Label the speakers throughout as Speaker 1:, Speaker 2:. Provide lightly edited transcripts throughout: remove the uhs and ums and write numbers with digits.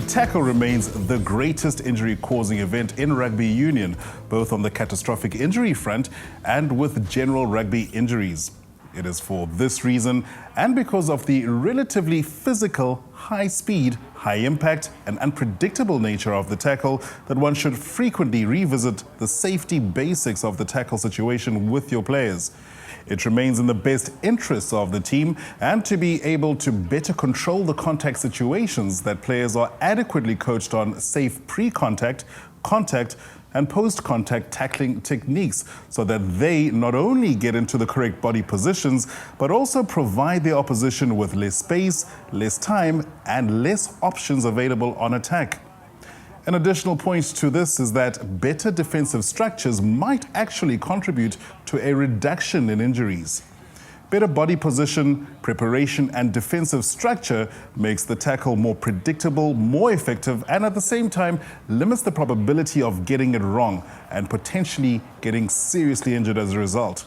Speaker 1: The tackle remains the greatest injury-causing event in rugby union, both on the catastrophic injury front and with general rugby injuries. It is for this reason, and because of the relatively physical, high speed, high impact and unpredictable nature of the tackle, that one should frequently revisit the safety basics of the tackle situation with your players. It remains in the best interests of the team and to be able to better control the contact situations that players are adequately coached on safe pre-contact, contact and post-contact tackling techniques so that they not only get into the correct body positions but also provide their opposition with less space, less time and less options available on attack. An additional point to this is that better defensive structures might actually contribute to a reduction in injuries. Better body position, preparation and defensive structure makes the tackle more predictable, more effective and at the same time limits the probability of getting it wrong and potentially getting seriously injured as a result.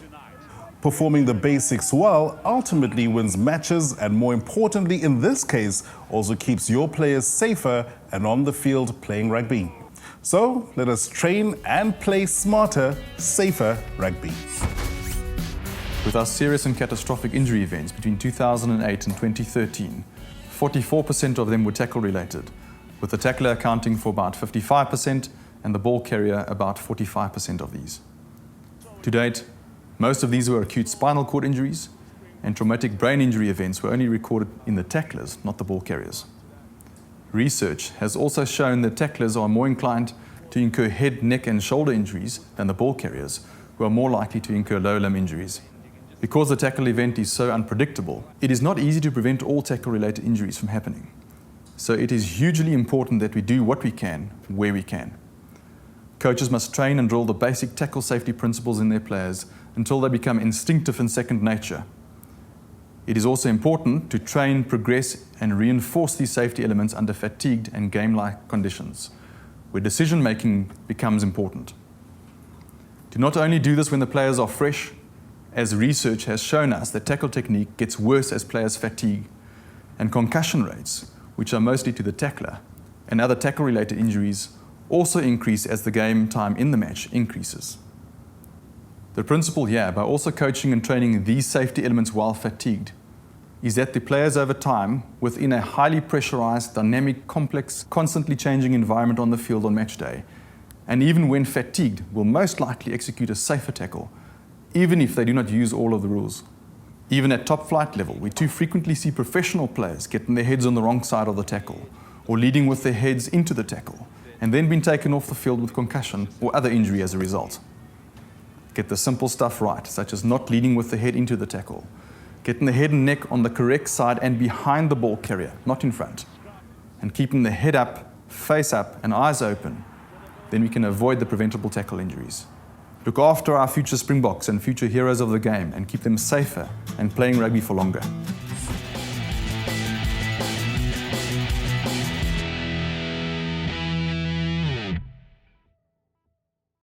Speaker 1: Performing the basics well ultimately wins matches and, more importantly in this case, also keeps your players safer and on the field playing rugby. So let us train and play smarter, safer rugby.
Speaker 2: With our serious and catastrophic injury events between 2008 and 2013, 44% of them were tackle-related, with the tackler accounting for about 55% and the ball carrier about 45% of these. To date, most of these were acute spinal cord injuries, and traumatic brain injury events were only recorded in the tacklers, not the ball carriers. Research has also shown that tacklers are more inclined to incur head, neck and shoulder injuries than the ball carriers, who are more likely to incur lower limb injuries. Because the tackle event is so unpredictable, it is not easy to prevent all tackle-related injuries from happening. So it is hugely important that we do what we can, where we can. Coaches must train and drill the basic tackle safety principles in their players until they become instinctive and second nature. It is also important to train, progress and reinforce these safety elements under fatigued and game-like conditions, where decision-making becomes important. To not only do this when the players are fresh, as research has shown us that tackle technique gets worse as players fatigue, and concussion rates, which are mostly to the tackler, and other tackle-related injuries also increase as the game time in the match increases. The principle here, by also coaching and training these safety elements while fatigued, is that the players over time, within a highly pressurized, dynamic, complex, constantly changing environment on the field on match day, and even when fatigued, will most likely execute a safer tackle, even if they do not use all of the rules. Even at top flight level, we too frequently see professional players getting their heads on the wrong side of the tackle, or leading with their heads into the tackle, and then being taken off the field with concussion or other injury as a result. Get the simple stuff right, such as not leading with the head into the tackle, getting the head and neck on the correct side and behind the ball carrier, not in front, and keeping the head up, face up and eyes open, then we can avoid the preventable tackle injuries. Look after our future Springboks and future heroes of the game and keep them safer and playing rugby for longer.